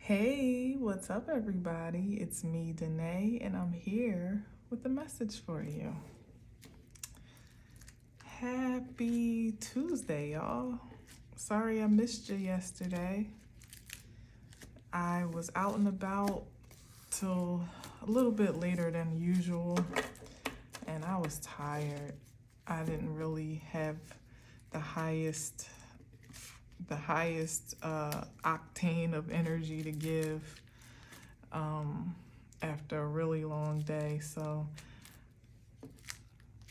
Hey, what's up, everybody? It's me, Danae, and I'm here with a message for you. Happy Tuesday, y'all. Sorry I missed you yesterday. I was out and about till a little bit later than usual, and I was tired. I didn't really have the highest octane of energy to give after a really long day, so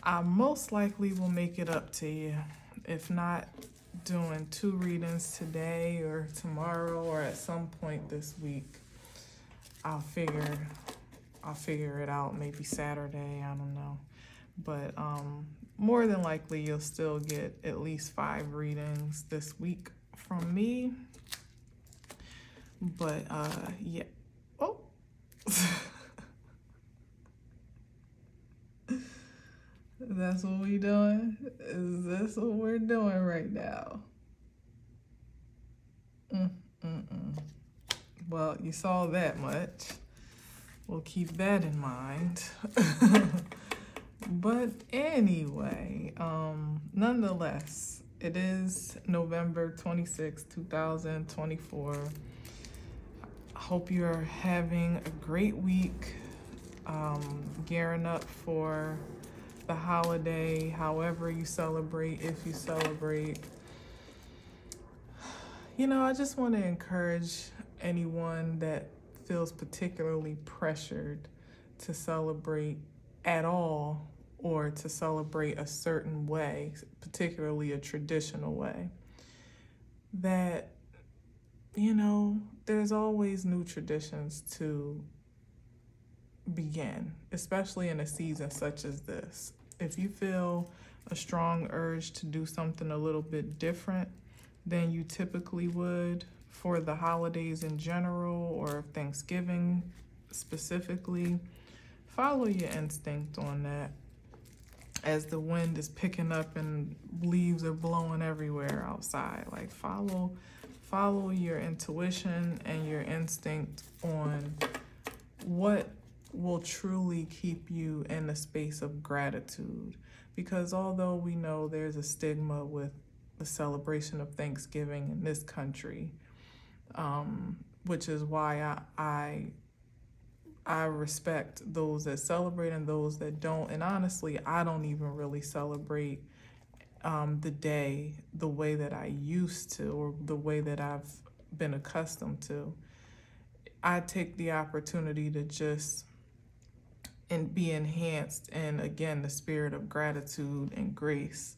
I most likely will make it up to you. If not doing 2 readings today or tomorrow or at some point this week, I'll figure it out, maybe Saturday, I don't know. But more than likely you'll still get at least 5 readings this week from me. But yeah. Oh. That's what we doing? Is this what we're doing right now? Well, you saw that much. We'll keep that in mind. But anyway, nonetheless, it is November 26, 2024. I hope you're having a great week, gearing up for the holiday, however you celebrate, if you celebrate. You know, I just want to encourage anyone that feels particularly pressured to celebrate at all or to celebrate a certain way, particularly a traditional way, that, you know, there's always new traditions to begin, especially in a season such as this. If you feel a strong urge to do something a little bit different than you typically would for the holidays in general or Thanksgiving specifically, follow your instinct on that. As the wind is picking up and leaves are blowing everywhere outside, like follow your intuition and your instinct on what will truly keep you in a space of gratitude. Because although we know there's a stigma with the celebration of Thanksgiving in this country, which is why I respect those that celebrate and those that don't. And honestly, I don't even really celebrate the day the way that I used to, or the way that I've been accustomed to. I take the opportunity to just be enhanced in, again, the spirit of gratitude and grace,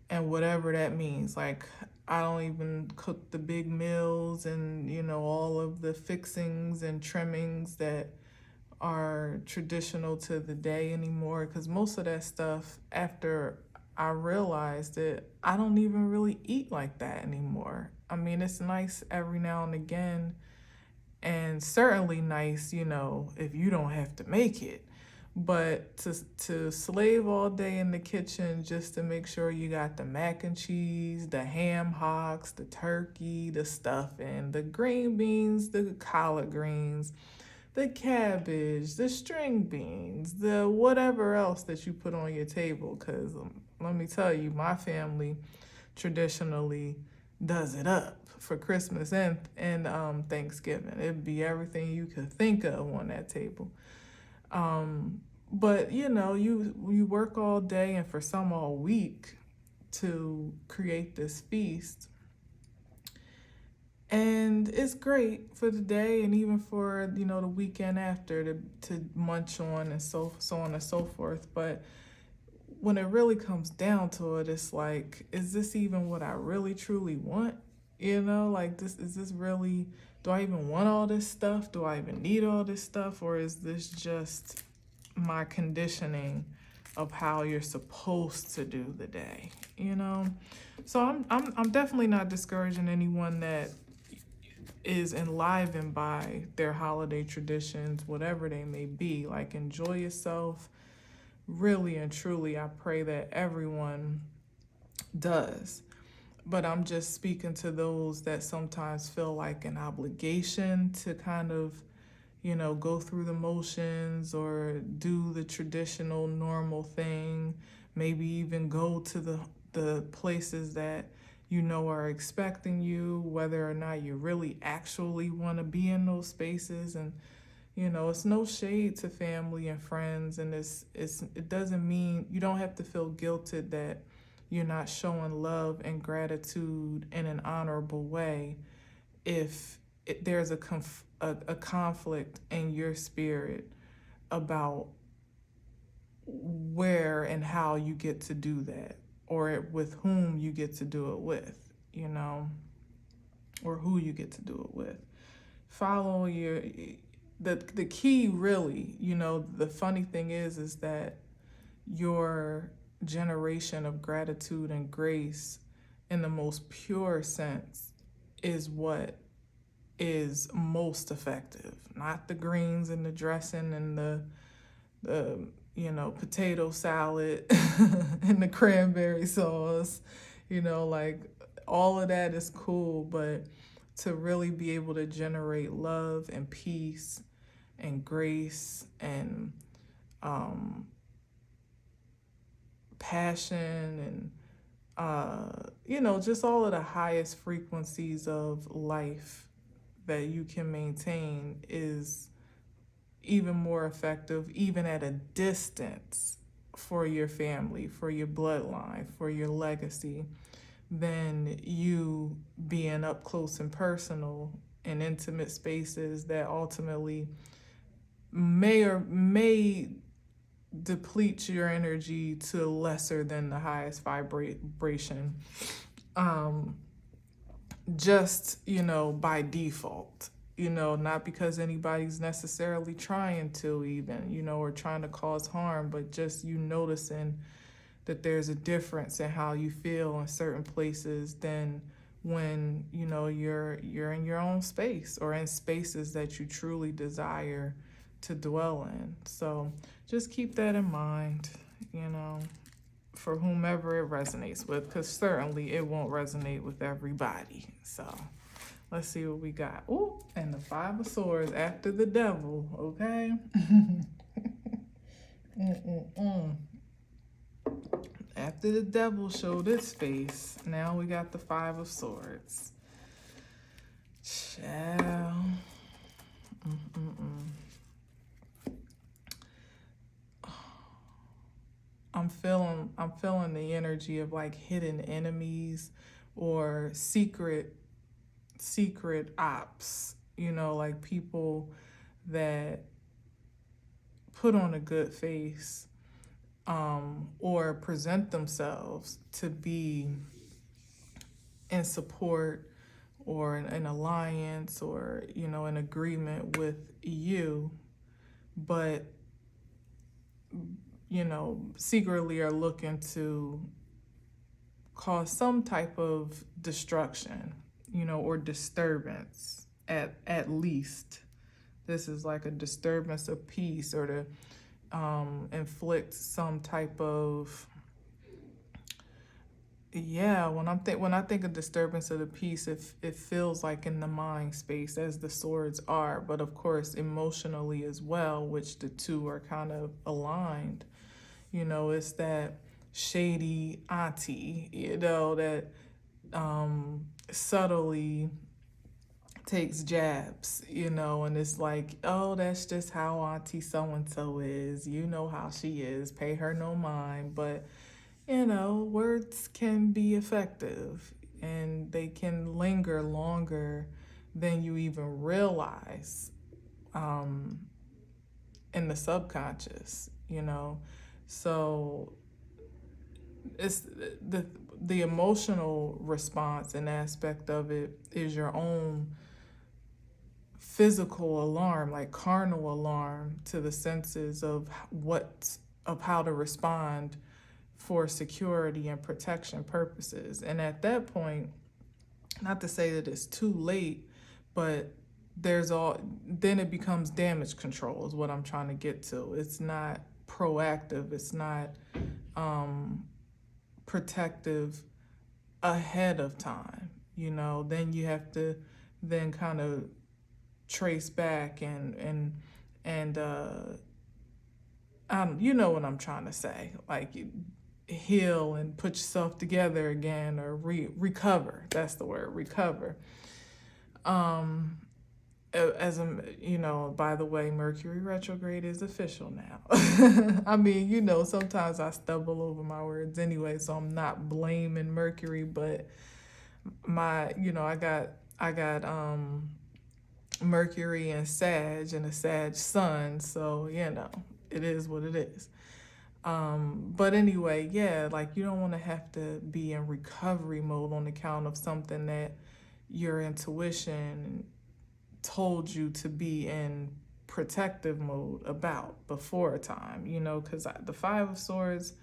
and whatever that means. Like, I don't even cook the big meals and, you know, all of the fixings and trimmings that are traditional to the day anymore, because most of that stuff, after I realized it, I don't even really eat like that anymore. I mean, it's nice every now and again, and certainly nice, you know, if you don't have to make it. But to slave all day in the kitchen just to make sure you got the mac and cheese, the ham hocks, the turkey, the stuffing, the green beans, the collard greens, the cabbage, the string beans, the whatever else that you put on your table. Because let me tell you, my family traditionally does it up for Christmas and Thanksgiving. It'd be everything you could think of on that table. But you know, you work all day and for some all week to create this feast. And it's great for the day and even for, you know, the weekend after to munch on and so on and so forth. But when it really comes down to it, it's like, is this even what I really truly want? You know, like, is this really, do I even want all this stuff? Do I even need all this stuff? Or is this just my conditioning of how you're supposed to do the day, you know? So I'm definitely not discouraging anyone that is enlivened by their holiday traditions, whatever they may be. Like, enjoy yourself. Really and truly, I pray that everyone does. but I'm just speaking to those that sometimes feel like an obligation to kind of, go through the motions or do the traditional normal thing, maybe even go to the places that are expecting you, whether or not you really actually want to be in those spaces. And it's no shade to family and friends, and it doesn't mean you don't have to feel guilted that you're not showing love and gratitude in an honorable way if there's a conflict in your spirit about where and how you get to do that, or with whom you get to do it with, or who you get to do it with. Follow the key, really, the funny thing is that your generation of gratitude and grace in the most pure sense is what is most effective, not the greens and the dressing and the potato salad and the cranberry sauce, like all of that is cool, but to really be able to generate love and peace and grace and passion and just all of the highest frequencies of life that you can maintain is even more effective, even at a distance, for your family, for your bloodline, for your legacy, than you being up close and personal in intimate spaces that ultimately may deplete your energy to lesser than the highest vibration, just by default, not because anybody's necessarily trying to even, or trying to cause harm, but just you noticing that there's a difference in how you feel in certain places than when you're in your own space or in spaces that you truly desire to dwell in. So just keep that in mind, for whomever it resonates with, because certainly it won't resonate with everybody. So let's see what we got. Ooh, and the 5 of Swords after the Devil, okay? After the Devil showed its face, now we got the 5 of Swords. Child. I'm feeling the energy of like hidden enemies or secret ops, like people that put on a good face, or present themselves to be in support or an alliance or, an agreement with you, but, secretly are looking to cause some type of destruction, or disturbance at least. This is like a disturbance of peace, or to inflict some type of, when I think of disturbance of the peace, it feels like in the mind space, as the swords are, but of course emotionally as well, which the two are kind of aligned. It's that shady auntie, that subtly takes jabs, and it's like, oh, that's just how auntie so-and-so is. You know how she is. Pay her no mind. But, words can be effective, and they can linger longer than you even realize in the subconscious, So it's the emotional response and aspect of it is your own physical alarm, like carnal alarm to the senses of how to respond for security and protection purposes. And at that point, not to say that it's too late, but then it becomes damage control is what I'm trying to get to. It's not proactive. It's not protective ahead of time, you know. Then you have to then kind of trace back and you know what I'm trying to say, like you heal and put yourself together again, or recover. That's the word, recover. As a, you know, by the way, Mercury retrograde is official now. I mean, you know, sometimes I stumble over my words anyway, so I'm not blaming Mercury, but you know, I got Mercury and Sag and a Sag sun, so you know, it is what it is. But anyway, yeah, like you don't want to have to be in recovery mode on account of something that your intuition told you to be in protective mode about before a time, you know, because the Five of Swords,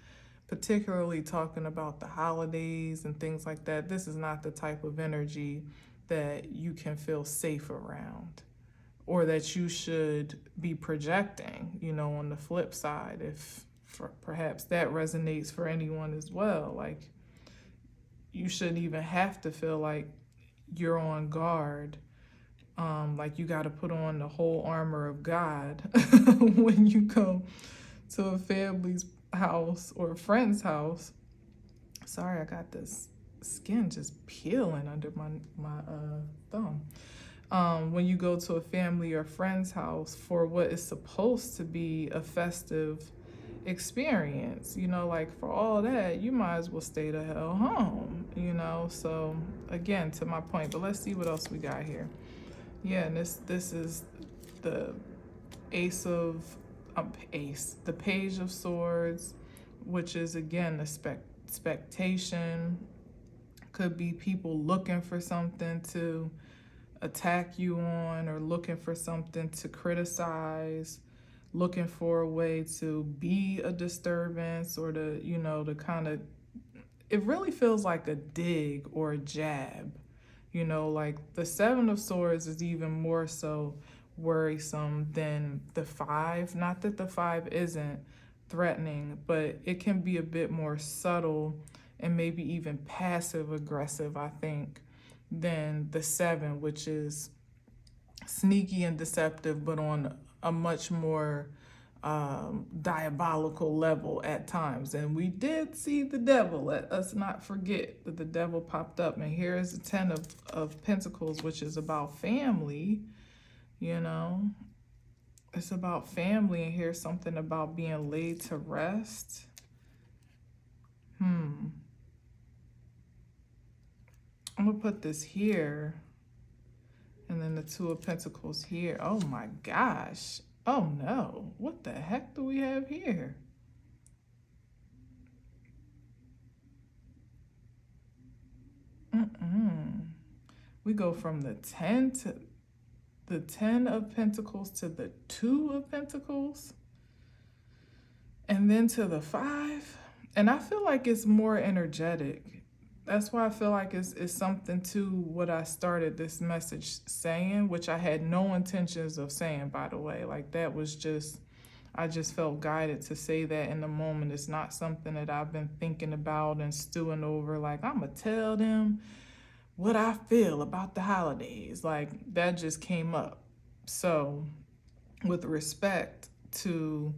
particularly talking about the holidays and things like that, this is not the type of energy that you can feel safe around, or that you should be projecting, you know, on the flip side, if perhaps that resonates for anyone as well. Like, you shouldn't even have to feel like you're on guard, like you got to put on the whole armor of God when you go to a family's house or a friend's house. Sorry, I got this skin just peeling under my thumb. When you go to a family or friend's house for what is supposed to be a festive experience, you know, like for all that, you might as well stay the hell home, you know. So again, to my point, but let's see what else we got here. Yeah, and this is the the Page of Swords, which is again the expectation. Could be people looking for something to attack you on, or looking for something to criticize, looking for a way to be a disturbance, or to, you know, to kind of, it really feels like a dig or a jab. You know, like the Seven of Swords is even more so worrisome than the Five. Not that the Five isn't threatening, but it can be a bit more subtle and maybe even passive aggressive, I think, than the Seven, which is sneaky and deceptive, but on a much more diabolical level at times. And we did see the devil. Let us not forget that the devil popped up. And here is the Ten of Pentacles, which is about family. You know, it's about family. And here's something about being laid to rest. I'm gonna put this here, and then the Two of Pentacles here. Oh my gosh. Oh no, what the heck do we have here? We go from the 10 of Pentacles to the Two of Pentacles, and then to the 5. And I feel like it's more energetic. That's why I feel like it's something to what I started this message saying, which I had no intentions of saying, by the way. Like, that was just, I just felt guided to say that in the moment. It's not something that I've been thinking about and stewing over. Like, I'm going to tell them what I feel about the holidays. Like, that just came up. So, with respect to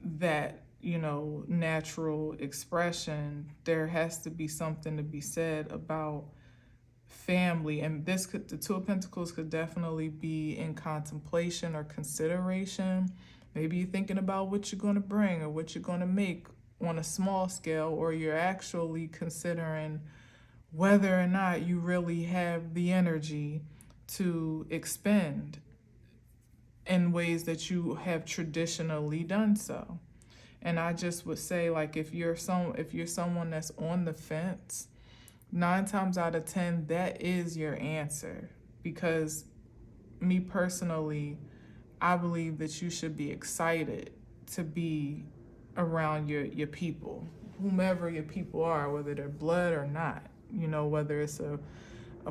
that, you know, natural expression, there has to be something to be said about family. And the Two of Pentacles could definitely be in contemplation or consideration. Maybe you're thinking about what you're going to bring or what you're going to make on a small scale, or you're actually considering whether or not you really have the energy to expend in ways that you have traditionally done so. And I just would say, like, if you're someone that's on the fence, 9 times out of 10, that is your answer. Because me personally, I believe that you should be excited to be around your people, whomever your people are, whether they're blood or not, you know, whether it's a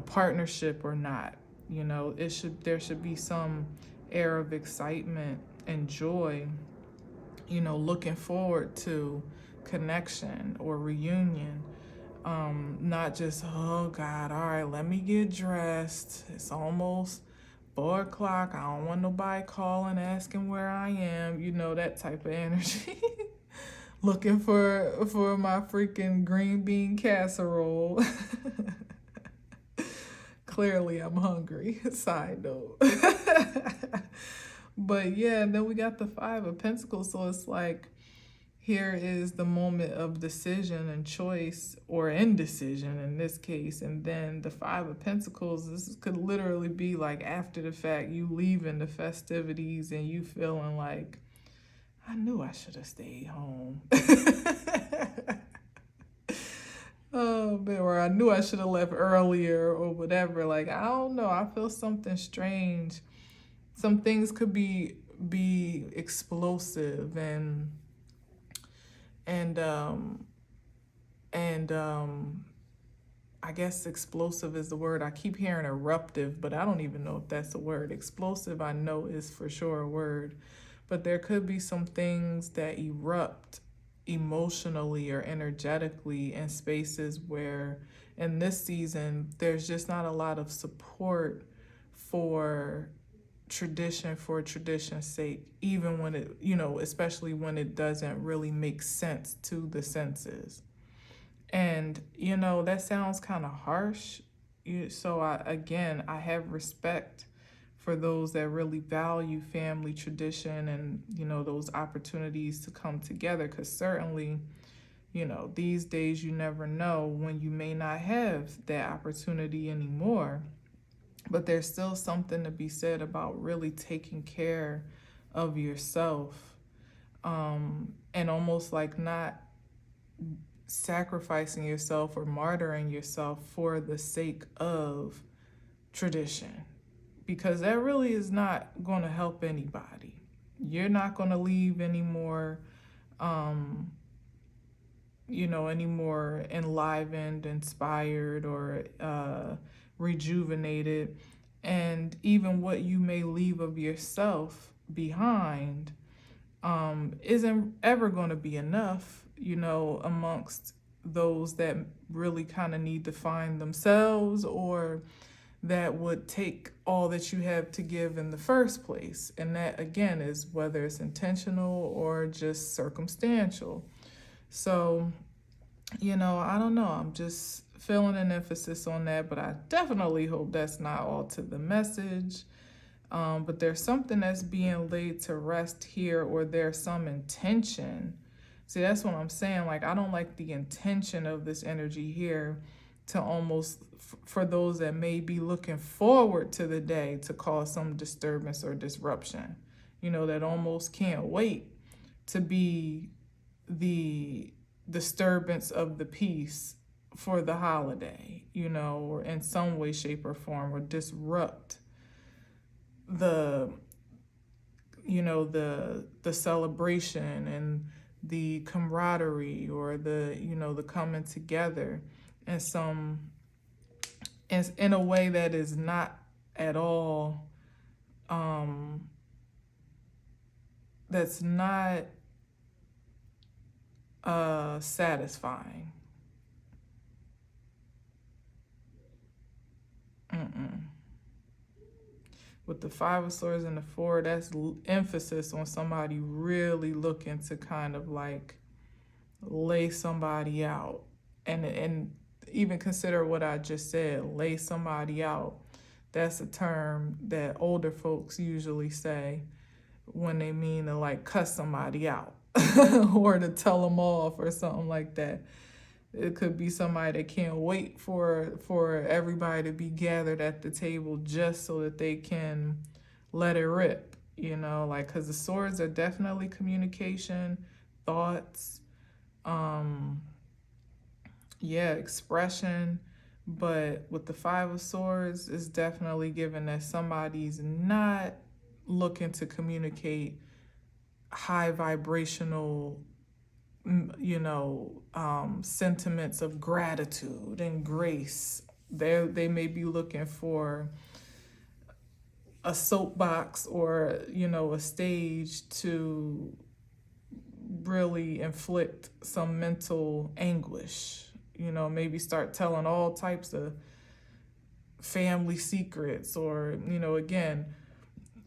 partnership or not, you know, there should be some air of excitement and joy, you know, looking forward to connection or reunion. Not just, oh God, all right, let me get dressed. It's almost 4 o'clock. I don't want nobody calling, asking where I am. You know, that type of energy. Looking for my freaking green bean casserole. Clearly, I'm hungry. Side note. But yeah, then we got the Five of Pentacles. So it's like, here is the moment of decision and choice, or indecision in this case. And then the Five of Pentacles, this could literally be like after the fact, you leaving the festivities and you feeling like, I knew I should have stayed home. Oh man, or I knew I should have left earlier or whatever. Like, I don't know, I feel something strange. Some things could be explosive and I guess explosive is the word. I keep hearing eruptive, but I don't even know if that's a word. Explosive, I know, is for sure a word. But there could be some things that erupt emotionally or energetically in spaces where, in this season, there's just not a lot of support for tradition's sake, even when it, especially when it doesn't really make sense to the senses. And, that sounds kind of harsh. So I have respect for those that really value family tradition and, those opportunities to come together. Because certainly, these days you never know when you may not have that opportunity anymore. But there's still something to be said about really taking care of yourself, and almost like not sacrificing yourself or martyring yourself for the sake of tradition, because that really is not going to help anybody. You're not going to leave any more, any more enlivened, inspired, or rejuvenated. And even what you may leave of yourself behind isn't ever going to be enough, amongst those that really kind of need to find themselves, or that would take all that you have to give in the first place. And that, again, is whether it's intentional or just circumstantial. So, I don't know. I'm just feeling an emphasis on that, but I definitely hope that's not all to the message. But there's something that's being laid to rest here, or there's some intention. See, that's what I'm saying. Like, I don't like the intention of this energy here to almost, for those that may be looking forward to the day, to cause some disturbance or disruption, that almost can't wait to be the disturbance of the peace for the holiday, or in some way, shape, or form, or disrupt the celebration and the camaraderie, or the coming together in a way that is not at all that's not satisfying. With the Five of Swords and the Four, that's emphasis on somebody really looking to kind of like lay somebody out. And even consider what I just said, lay somebody out. That's a term that older folks usually say when they mean to like cuss somebody out or to tell them off or something like that. It could be somebody that can't wait for everybody to be gathered at the table just so that they can let it rip, because the swords are definitely communication, thoughts, expression. But with the Five of Swords, it's definitely given that somebody's not looking to communicate high vibrational sentiments of gratitude and grace. They may be looking for a soapbox or, a stage to really inflict some mental anguish, you know, maybe start telling all types of family secrets, or, you know, again,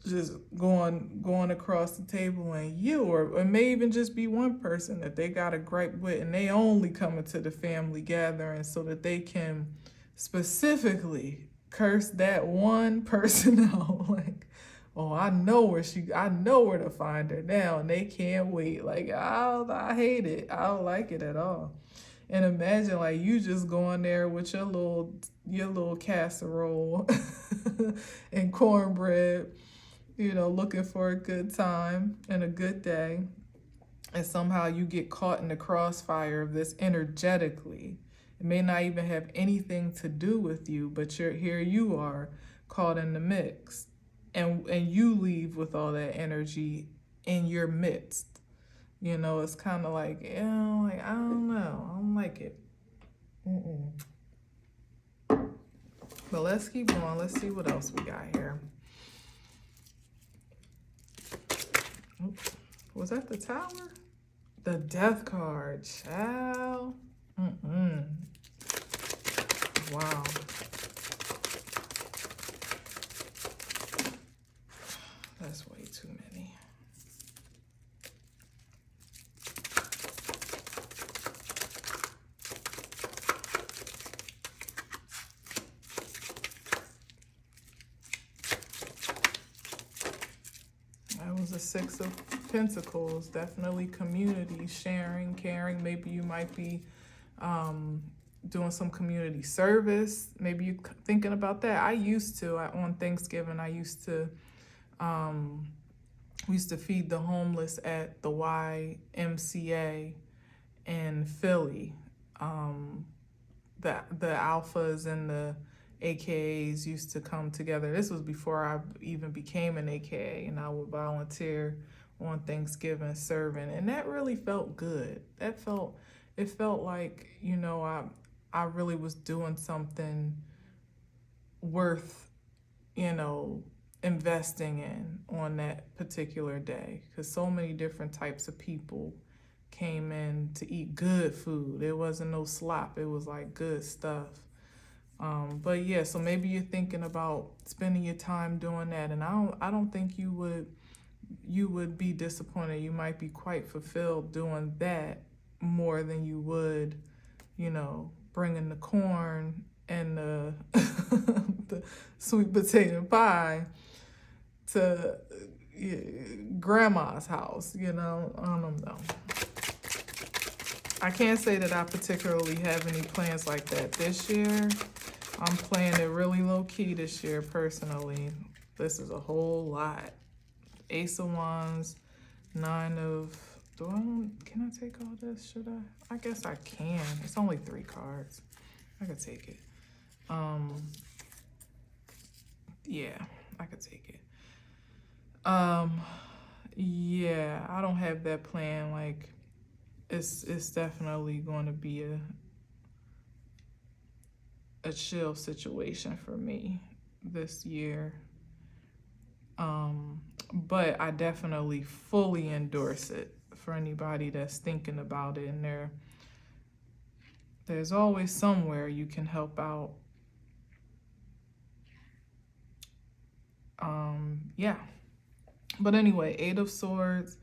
just going across the table, and or it may even just be one person that they got a gripe with, and they only come into the family gathering so that they can specifically curse that one person out. Like, oh, I know where to find her now, and they can't wait. Like, I hate it. I don't like it at all. And imagine, like, you just going there with your little casserole and cornbread, you know, looking for a good time and a good day, and somehow you get caught in the crossfire of this energetically. It may not even have anything to do with you, but here you are caught in the mix, and you leave with all that energy in your midst. You know, it's kind of like, you know, like, I don't know, I don't like it. But let's keep going. Let's see what else we got here. Oops. Was that the Tower? The Death card, child. Wow. That's way too many. That was a Six of Pentacles. Definitely community, sharing, caring. Maybe you might be doing some community service. Maybe you're thinking about that. I used to, on Thanksgiving, we used to feed the homeless at the YMCA in Philly. The alphas and the AKAs used to come together. This was before I even became an AKA, and I would volunteer on Thanksgiving serving, and that really felt good. It felt like, you know, I really was doing something worth, you know, investing in on that particular day, because so many different types of people came in to eat good food. It wasn't no slop. It was like good stuff. But yeah, so maybe you're thinking about spending your time doing that, and I don't think you would be disappointed. You might be quite fulfilled doing that more than you would, you know, bringing the corn and the the sweet potato pie to grandma's house, you know. I don't know. I can't say that I particularly have any plans like that this year. I'm playing it really low key this year personally. This is a whole lot. Ace of Wands, Nine of, can I take all this? Should I? I guess I can. It's only 3 cards. I could take it. Yeah, I could take it. Yeah, I don't have that plan. Like, it's definitely going to be a chill situation for me this year. But I definitely fully endorse it for anybody that's thinking about it, and there's always somewhere you can help out. Yeah. But anyway, Eight of Swords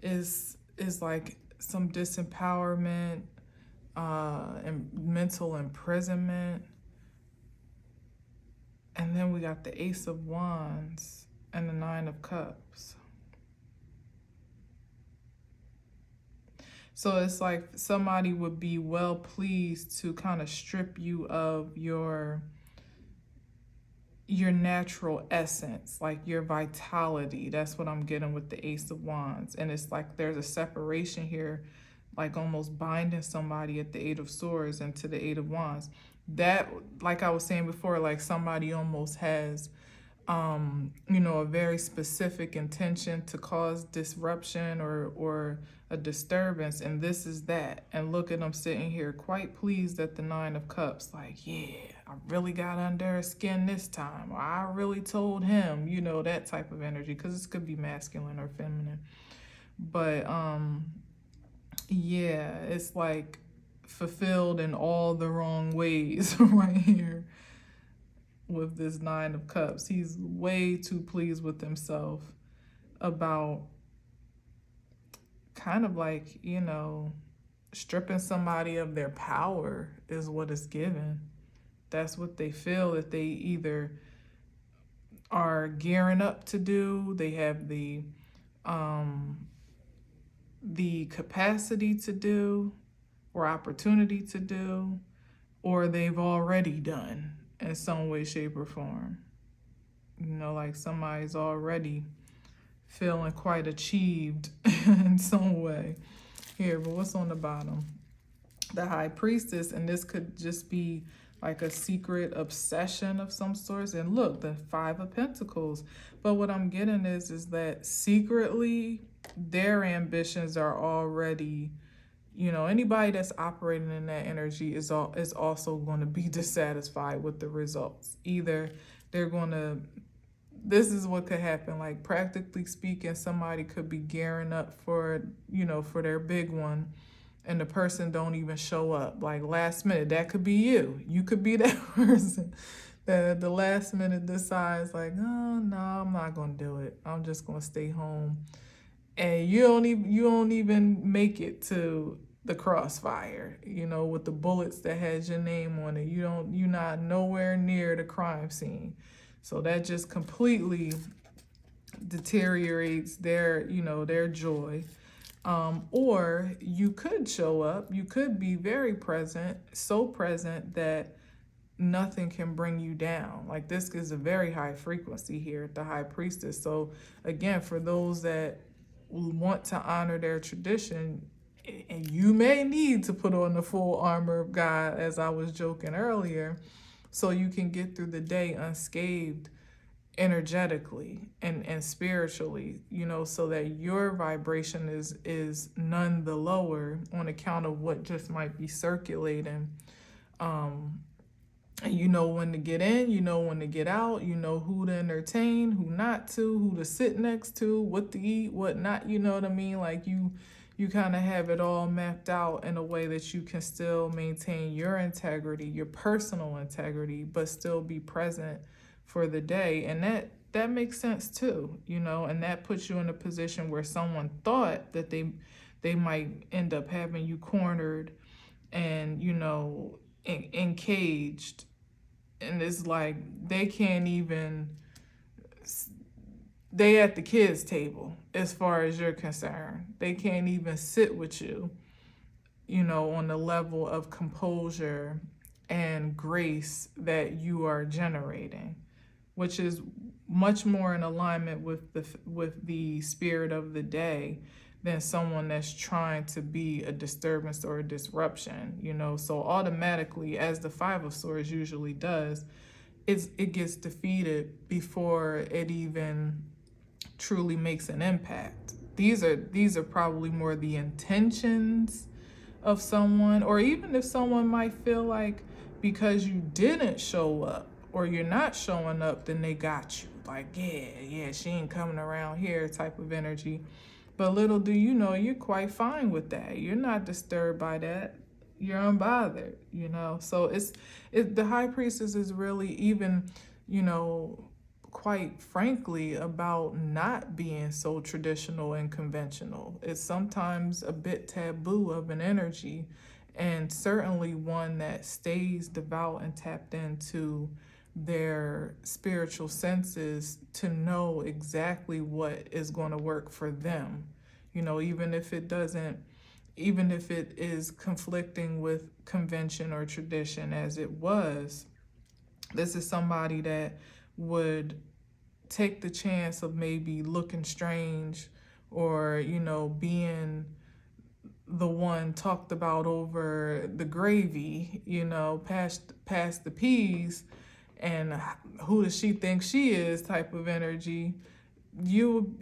is like some disempowerment, and mental imprisonment. And then we got the Ace of Wands and the Nine of Cups. So it's like somebody would be well pleased to kind of strip you of your natural essence, like your vitality. That's what I'm getting with the Ace of Wands. And it's like there's a separation here, like almost binding somebody at the Eight of Swords into the Eight of Wands. That, like I was saying before, like somebody almost has, you know, a very specific intention to cause disruption or a disturbance, and this is that. And look at them sitting here quite pleased at the Nine of Cups, like, yeah, I really got under her skin this time, or I really told him, you know, that type of energy, because this could be masculine or feminine. But yeah, it's like fulfilled in all the wrong ways right here with this Nine of Cups. He's way too pleased with himself about kind of like, you know, stripping somebody of their power is what it's given. That's what they feel that they either are gearing up to do, they have the capacity to do or opportunity to do, or they've already done in some way, shape, or form. You know, like somebody's already feeling quite achieved in some way. Here, but what's on the bottom? The High Priestess, and this could just be like a secret obsession of some sorts. And look, the Five of Pentacles. But what I'm getting is that secretly their ambitions are already, you know, anybody that's operating in that energy is also going to be dissatisfied with the results. Either they're going to, this is what could happen, like practically speaking, somebody could be gearing up for, you know, for their big one, and the person don't even show up. Like last minute, that could be you. You could be that person that at the last minute decides like, oh no, I'm not gonna do it. I'm just gonna stay home. And you don't even make it to the crossfire, you know, with the bullets that has your name on it. You're not nowhere near the crime scene. So that just completely deteriorates their, you know, their joy. Or you could show up, you could be very present, so present that nothing can bring you down. Like this is a very high frequency here at the High Priestess. So again, for those that want to honor their tradition, and you may need to put on the full armor of God, as I was joking earlier, so you can get through the day unscathed energetically and spiritually, you know, so that your vibration is none the lower on account of what just might be circulating. And you know when to get in, you know when to get out, you know who to entertain, who not to, who to sit next to, what to eat, what not, you know what I mean? Like you kind of have it all mapped out in a way that you can still maintain your integrity, your personal integrity, but still be present for the day. And that makes sense too, you know, and that puts you in a position where someone thought that they might end up having you cornered and, you know, encaged. And it's like they can't even, they at the kids' table as far as you're concerned. They can't even sit with you, you know, on the level of composure and grace that you are generating, which is much more in alignment with the spirit of the day than someone that's trying to be a disturbance or a disruption, you know. So automatically, as the Five of Swords usually does, it gets defeated before it even truly makes an impact. These are probably more the intentions of someone, or even if someone might feel like because you didn't show up or you're not showing up, then they got you. Like, yeah, she ain't coming around here type of energy. But little do you know, you're quite fine with that. You're not disturbed by that. You're unbothered, you know. So the High Priestess is really even, you know, quite frankly about not being so traditional and conventional. It's sometimes a bit taboo of an energy, and certainly one that stays devout and tapped into their spiritual senses to know exactly what is going to work for them, you know, even if it is conflicting with convention or tradition as it was. This is somebody that would take the chance of maybe looking strange or, you know, being the one talked about over the gravy, you know, past the peas, and who does she think she is type of energy. You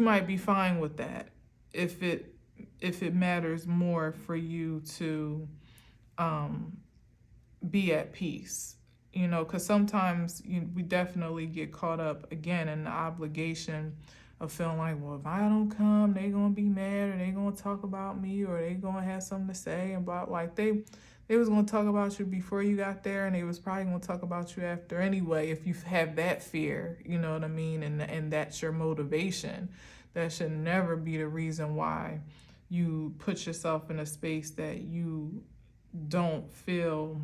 might be fine with that if it matters more for you to be at peace, you know, because sometimes we definitely get caught up again in the obligation of feeling like, well, if I don't come, they gonna be mad, or they gonna talk about me, or they gonna have something to say about, like, they was gonna talk about you before you got there, and they was probably gonna talk about you after anyway. If you have that fear, you know what I mean, and that's your motivation, that should never be the reason why you put yourself in a space that you don't feel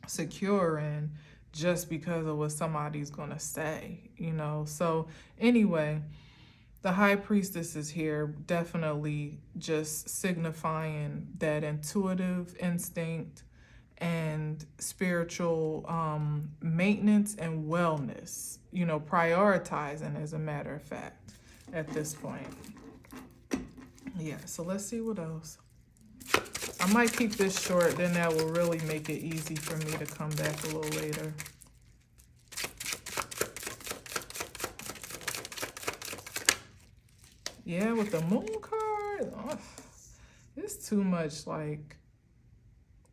secure in, just because of what somebody's gonna say, you know. So anyway, the high priestess is here, definitely just signifying that intuitive instinct and spiritual maintenance and wellness, you know, prioritizing, as a matter of fact, at this point. Yeah, so let's see what else. I might keep this short, then that will really make it easy for me to come back a little later. Yeah, with the moon card, it's too much like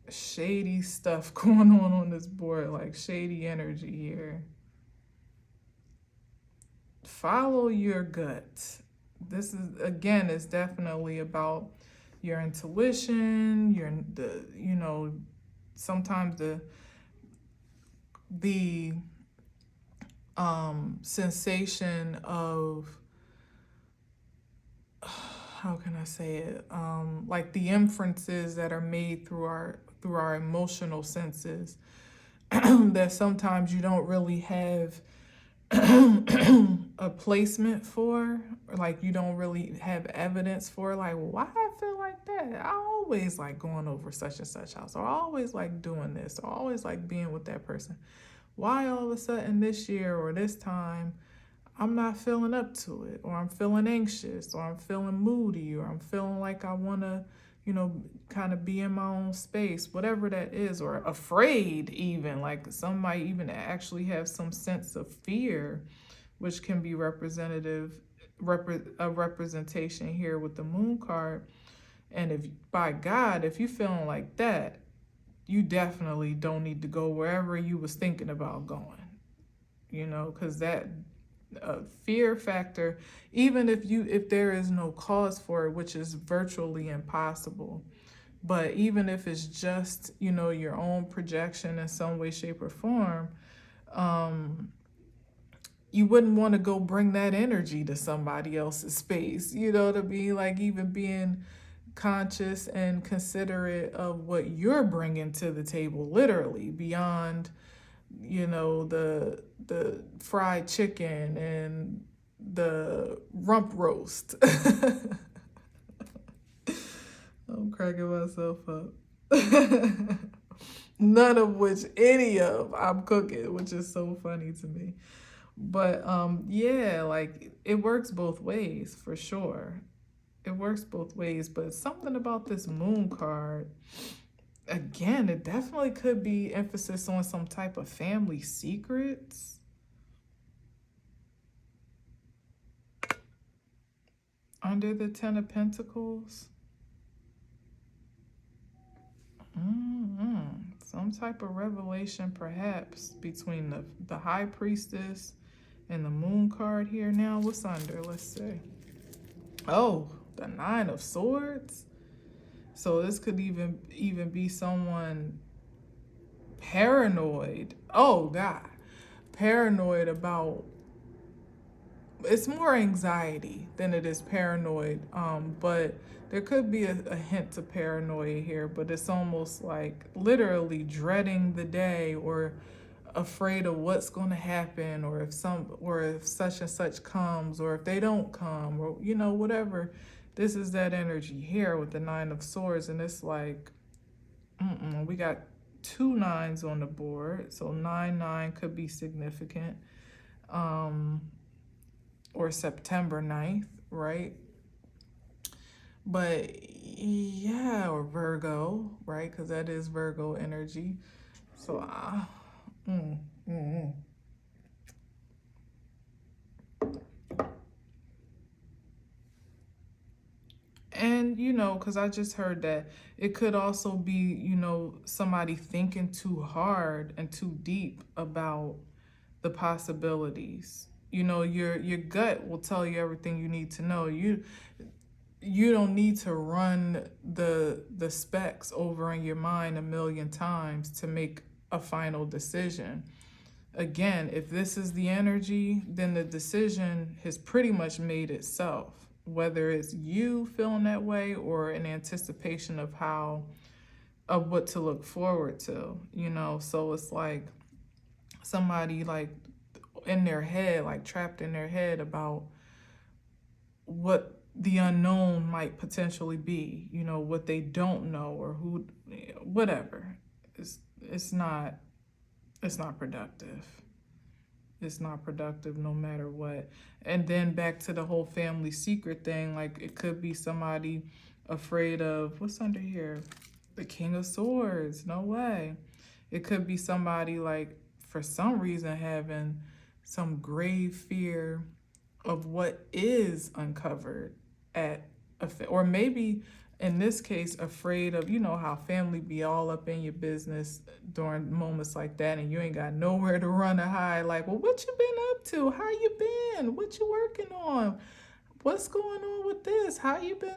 shady stuff going on this board, like shady energy here. Follow your gut. This is, again, it's definitely about your intuition, you know, sometimes the sensation of, how can I say it? Like the inferences that are made through our emotional senses that sometimes you don't really have a placement for, or like you don't really have evidence for, like, well, why I feel like that? I always like going over such and such house, or I always like doing this, or I always like being with that person. Why all of a sudden this year or this time I'm not feeling up to it, or I'm feeling anxious, or I'm feeling moody, or I'm feeling like I want to, you know, kind of be in my own space, whatever that is, or afraid even, like some might even actually have some sense of fear, which can be a representation here with the moon card. And if, by God, if you're feeling like that, you definitely don't need to go wherever you was thinking about going, you know, because that fear factor, even if there is no cause for it, which is virtually impossible, but even if it's just, you know, your own projection in some way, shape, or form, you wouldn't want to go bring that energy to somebody else's space, you know, to be like, even being conscious and considerate of what you're bringing to the table, literally, beyond, you know, the fried chicken and the rump roast. I'm cracking myself up. None of which any of I'm cooking, which is so funny to me. But yeah, like it works both ways for sure. It works both ways, but something about this moon card, again, it definitely could be emphasis on some type of family secrets. Under the Ten of Pentacles. Some type of revelation perhaps between the High Priestess and the Moon card here. Now, what's under? Let's see. Oh, the Nine of Swords. So this could even be someone paranoid. Oh God, paranoid about. It's more anxiety than it is paranoid. But there could be a hint of paranoia here. But it's almost like literally dreading the day, or afraid of what's going to happen, or if such and such comes, or if they don't come, or you know, whatever. This is that energy here with the Nine of Swords, and it's like, we got 2 9s on the board, so 9-9 could be significant, or September 9th, right? But yeah, or Virgo, right? Because that is Virgo energy. So, And, you know, because I just heard that it could also be, you know, somebody thinking too hard and too deep about the possibilities, You know, your gut will tell you everything you need to know. You don't need to run the specs over in your mind a million times to make a final decision. Again, if this is the energy, then the decision has pretty much made itself, whether it's you feeling that way or an anticipation of what to look forward to, you know. So it's like somebody like in their head, like trapped in their head about what the unknown might potentially be, you know, what they don't know or who, whatever. It's not productive. It's not productive no matter what. And then back to the whole family secret thing, like it could be somebody afraid of, what's under here? The King of Swords, no way. It could be somebody like, for some reason, having some grave fear of what is uncovered or maybe in this case afraid of, you know how family be all up in your business during moments like that and you ain't got nowhere to run or hide. Like, well, what you been up to? How you been? What you working on? What's going on with this? How you been?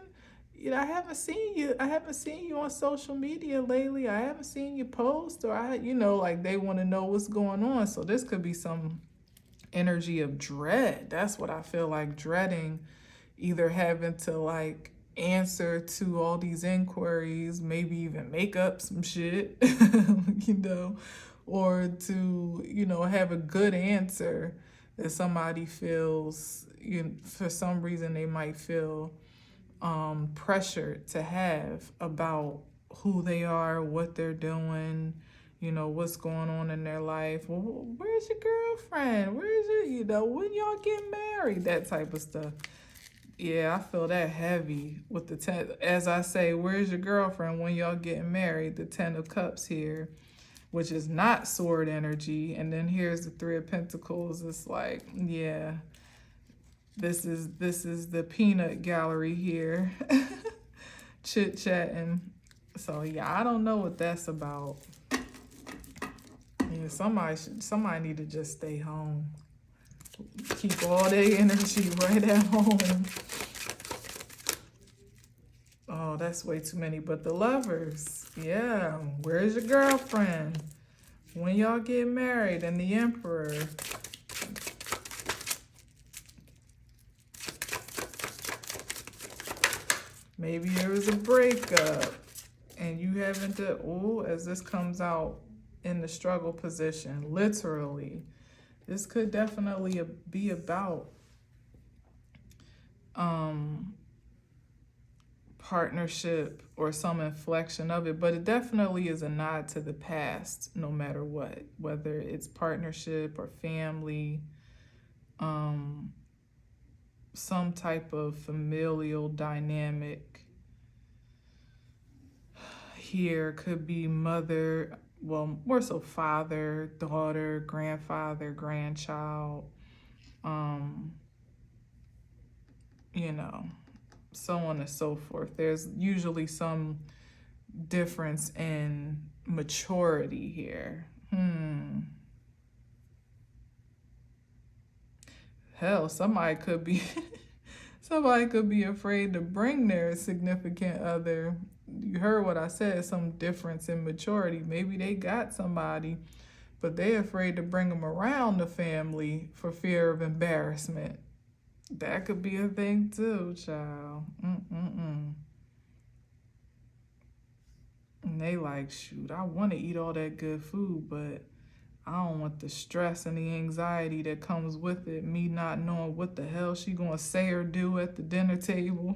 You know, I haven't seen you on social media lately. I haven't seen you post, or like they want to know what's going on. So this could be some energy of dread. That's what I feel like, dreading either having to like answer to all these inquiries, maybe even make up some shit, or to, have a good answer that somebody feels, for some reason they might feel pressured to have about who they are, what they're doing, what's going on in their life. Well, where's your girlfriend? Where's your, when y'all get married? That type of stuff. Yeah, I feel that heavy with the 10. As I say, where's your girlfriend when y'all getting married? The 10 of Cups here, which is not sword energy. And then here's the 3 of Pentacles. It's like, yeah, this is the peanut gallery here. Chit-chatting. So yeah, I don't know what that's about. Yeah, somebody need to just stay home. Keep all their energy right at home. Oh, that's way too many. But the Lovers, yeah. Where's your girlfriend when y'all get married? And the Emperor. Maybe there was a breakup and you haven't as this comes out in the struggle position, literally. This could definitely be about partnership or some inflection of it, but it definitely is a nod to the past, no matter what, whether it's partnership or family, some type of familial dynamic. Here could be mother, well, more so father, daughter, grandfather, grandchild, so on and so forth. There's usually some difference in maturity here. Hell, somebody could be afraid to bring their significant other. You heard what I said, some difference in maturity. Maybe they got somebody, but they're afraid to bring them around the family for fear of embarrassment. That could be a thing too, child. And they like, shoot, I want to eat all that good food, but I don't want the stress and the anxiety that comes with it, me not knowing what the hell she gonna say or do at the dinner table.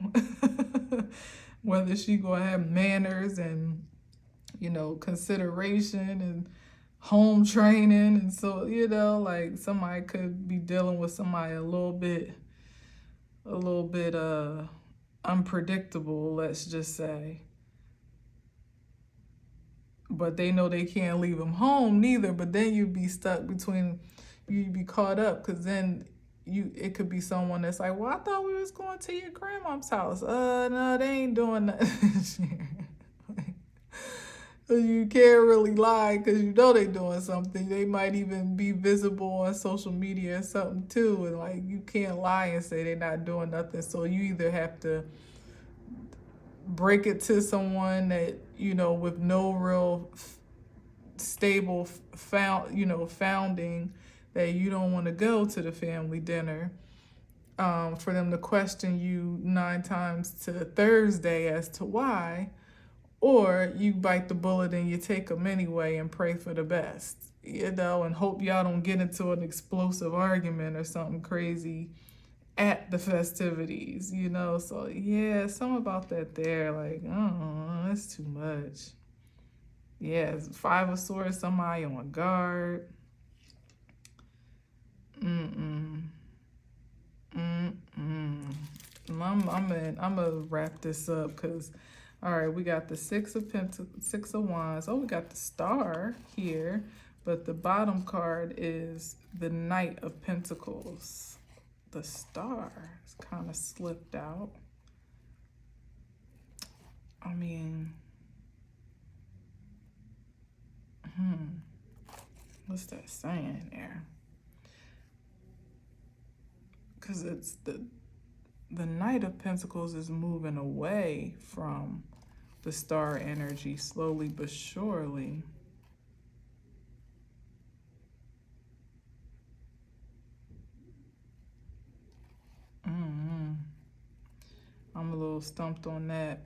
Whether she gonna have manners and, consideration and home training. And so, like somebody could be dealing with somebody a little bit unpredictable, let's just say. But they know they can't leave them home neither. But then you'd be stuck between, you'd be caught up, because then it could be someone that's like, well, I thought we was going to your grandma's house. No, they ain't doing that. You can't really lie because you know they doing something. They might even be visible on social media or something too. And like you can't lie and say they're not doing nothing. So you either have to break it to someone that, you know, with no real stable founding, that you don't want to go to the family dinner, for them to question you 9 times to Thursday as to why, or you bite the bullet and you take them anyway and pray for the best, you know, and hope y'all don't get into an explosive argument or something crazy at the festivities, you know. So yeah, something about that there, like, oh, that's too much. Yeah, 5 of Swords, somebody on guard. I'm gonna wrap this up because, all right, we got the 6 of Wands. Oh, we got the Star here, but the bottom card is the Knight of Pentacles. The Star is kind of slipped out. I mean, what's that saying there? Because it's the Knight of Pentacles is moving away from the Star energy slowly but surely. I'm a little stumped on that.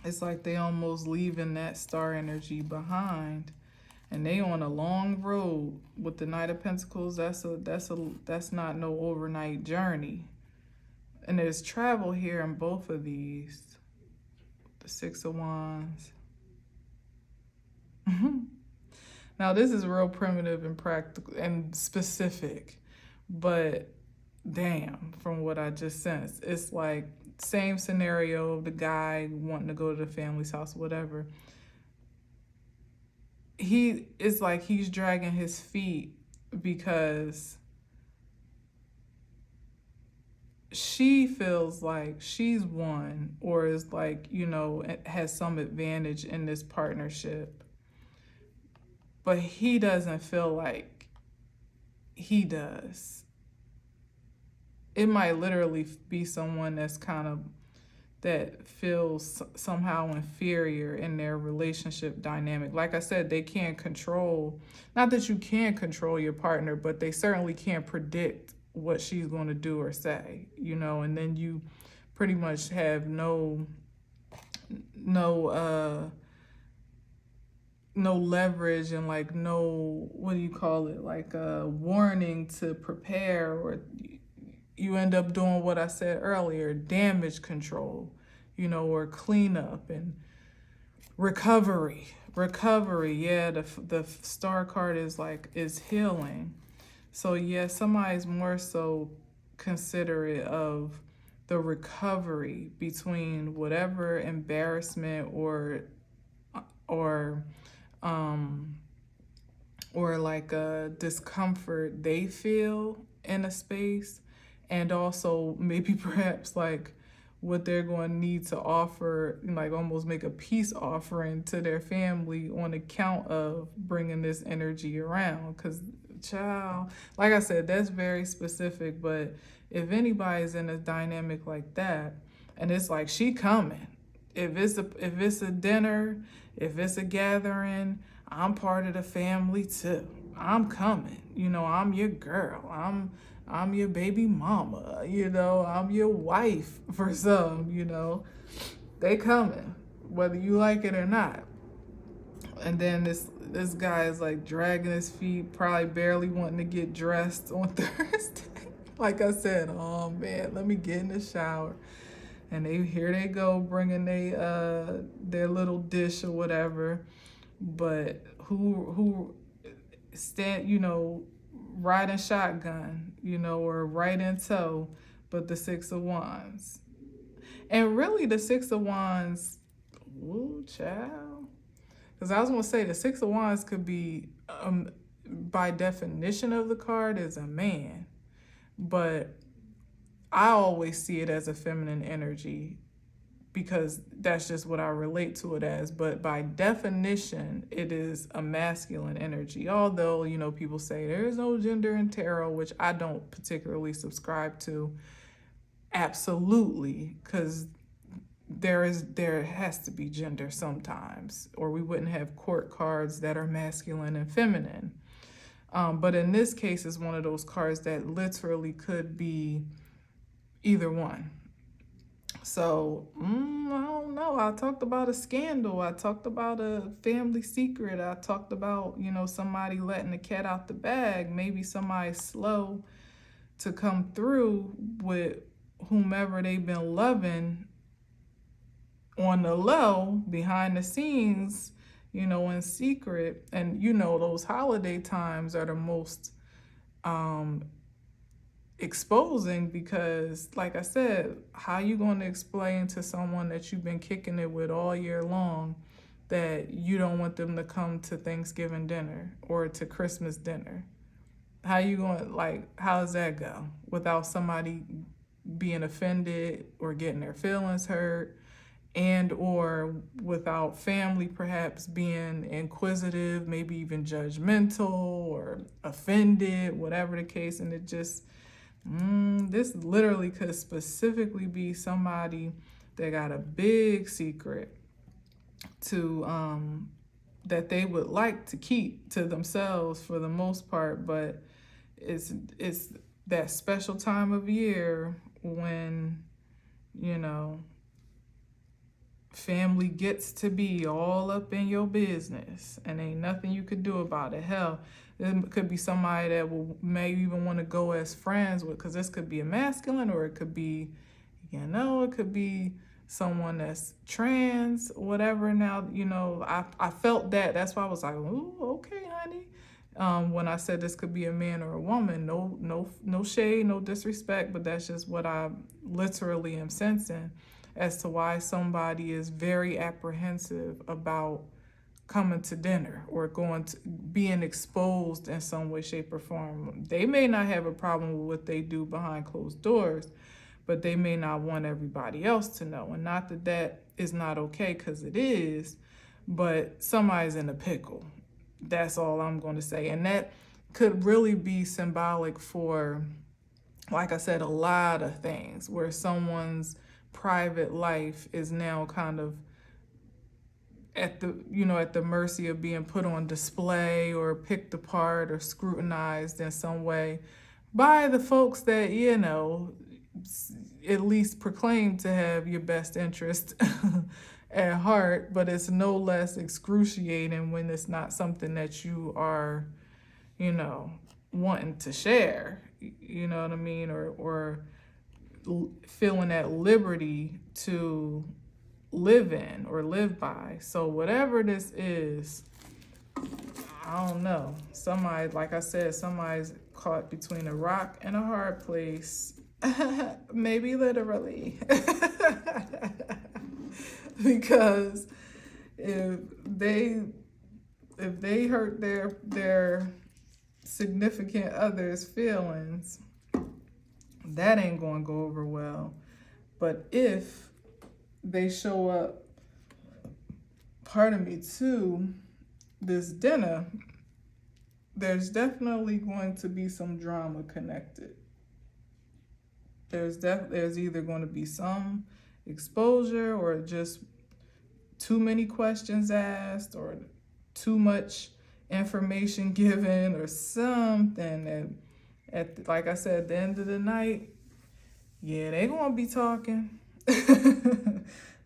It's like they almost leaving that Star energy behind, and they on a long road with the Knight of Pentacles. That's not no overnight journey. And there's travel here in both of these. The 6 of Wands. Now this is real primitive and practical and specific, but damn, from what I just sensed, it's like same scenario of the guy wanting to go to the family's house, whatever. It's like he's dragging his feet because she feels like she's won, or is like, you know, has some advantage in this partnership, but he doesn't feel like he does. It might literally be someone that's that feels somehow inferior in their relationship dynamic. Like I said, they can't control, not that you can't control your partner, but they certainly can't predict what she's going to do or say, you know, and then you pretty much have no leverage and like no, what do you call it, like a warning to prepare, or you end up doing what I said earlier, damage control, you know, or cleanup and recovery. Yeah, the Star card is healing. So yeah, somebody's more so considerate of the recovery between whatever embarrassment or like a discomfort they feel in a space, and also maybe perhaps like what they're going to need to offer, like almost make a peace offering to their family on account of bringing this energy around. Because child, like I said, that's very specific, but if anybody's in a dynamic like that, and it's like she coming, if it's a dinner, if it's a gathering, I'm part of the family too. I'm coming. You know, I'm your girl. I'm your baby mama. You know, I'm your wife for some, you know. They coming, whether you like it or not. And then this guy is like dragging his feet, probably barely wanting to get dressed on Thursday. Like I said, oh man, let me get in the shower. And here they go bringing their little dish or whatever. But who stand, you know, riding shotgun, you know, or right in tow, but the 6 of Wands. And really the 6 of Wands, ooh, child. Because I was going to say the 6 of Wands could be, by definition of the card, is a man. But I always see it as a feminine energy because that's just what I relate to it as. But by definition, it is a masculine energy. Although, you know, people say there is no gender in tarot, which I don't particularly subscribe to. Absolutely, because there has to be gender sometimes, or we wouldn't have court cards that are masculine and feminine. But in this case, it's one of those cards that literally could be either one. So, I don't know. I talked about a scandal. I talked about a family secret. I talked about, you know, somebody letting the cat out the bag. Maybe somebody slow to come through with whomever they've been loving on the low, behind the scenes, you know, in secret. And, you know, those holiday times are the most exposing, because like I said, how you going to explain to someone that you've been kicking it with all year long that you don't want them to come to Thanksgiving dinner or to Christmas dinner? How you going, like, how does that go without somebody being offended or getting their feelings hurt, and or without family perhaps being inquisitive, maybe even judgmental or offended, whatever the case? And it just, this literally could specifically be somebody that got a big secret to that they would like to keep to themselves for the most part, but it's that special time of year when, you know, family gets to be all up in your business and ain't nothing you could do about it. Hell, it could be somebody that will maybe even want to go as friends with, because this could be a masculine, or it could be, you know, it could be someone that's trans, whatever. Now, you know, I felt that. That's why I was like, ooh, okay, honey. When I said this could be a man or a woman, no shade, no disrespect, but that's just what I literally am sensing as to why somebody is very apprehensive about coming to dinner or going to being exposed in some way, shape, or form. They may not have a problem with what they do behind closed doors, but they may not want everybody else to know. And not that that is not okay, because it is, but somebody's in a pickle. That's all I'm going to say. And that could really be symbolic for, like I said, a lot of things where someone's private life is now kind of at the, you know, at the mercy of being put on display or picked apart or scrutinized in some way by the folks that, you know, at least proclaim to have your best interest at heart. But it's no less excruciating when it's not something that you are, you know, wanting to share, you know what I mean, or feeling at liberty to live in or live by. So whatever this is, I don't know. Somebody, like I said, somebody's caught between a rock and a hard place. Maybe literally. Because if they hurt their significant other's feelings, that ain't gonna go over well. But if they show up, to this dinner, there's definitely going to be some drama connected. There's either going to be some exposure, or just too many questions asked, or too much information given, or something that, like I said, at the end of the night, yeah, they gonna be talking.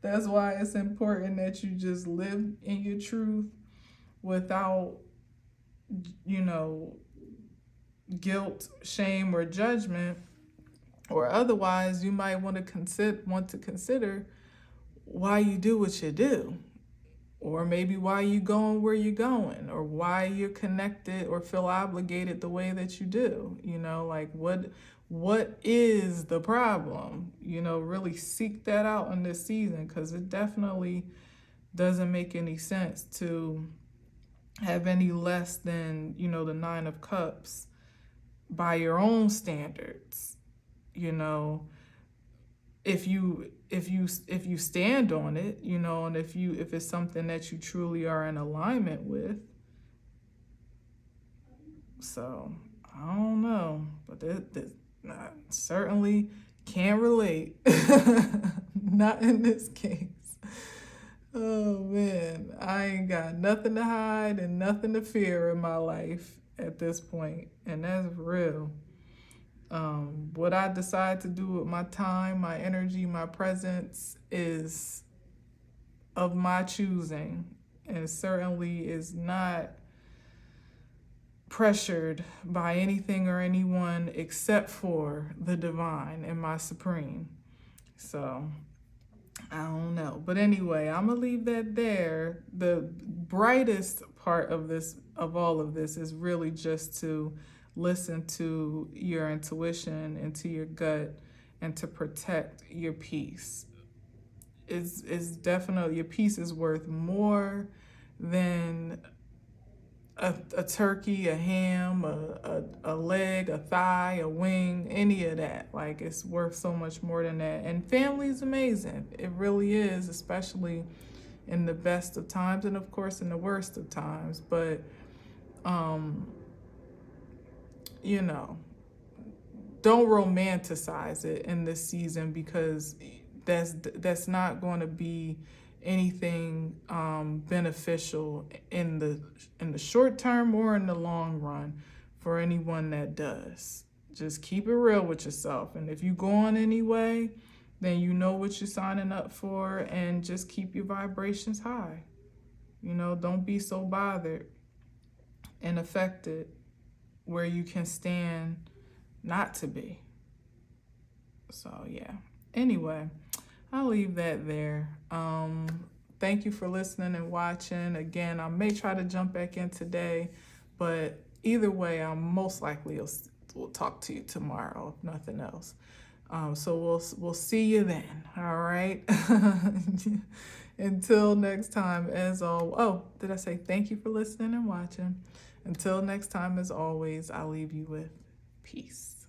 That's why it's important that you just live in your truth without, you know, guilt, shame, or judgment. Or otherwise, you might want to consider why you do what you do, or maybe why you going where you're going, or why you're connected or feel obligated the way that you do. You know, like what is the problem? You know, really seek that out in this season, because it definitely doesn't make any sense to have any less than, you know, the 9 of Cups by your own standards. You know, if you stand on it, you know, and if it's something that you truly are in alignment with. So I don't know, but I certainly can't relate. Not in this case. Oh man, I ain't got nothing to hide and nothing to fear in my life at this point, and that's real. What I decide to do with my time, my energy, my presence is of my choosing, and certainly is not pressured by anything or anyone except for the divine and my supreme. So I don't know. But anyway, I'm gonna leave that there. The brightest part of all of this is really just to listen to your intuition and to your gut and to protect your peace. It's definitely, your peace is worth more than a turkey, a ham, a leg, a thigh, a wing, any of that. Like, it's worth so much more than that. And family is amazing. It really is, especially in the best of times and of course in the worst of times. But you know, don't romanticize it in this season, because that's not going to be anything beneficial in the short term or in the long run for anyone that does. Just keep it real with yourself, and if you go on anyway, then you know what you're signing up for, and just keep your vibrations high. You know, don't be so bothered and affected where you can stand not to be. So yeah, anyway, I'll leave that there. Thank you for listening and watching. Again, I may try to jump back in today, but either way, I'm most likely will talk to you tomorrow, if nothing else. So we'll see you then. All right. Until next time, as always. Oh, did I say thank you for listening and watching? Until next time, as always, I'll leave you with peace.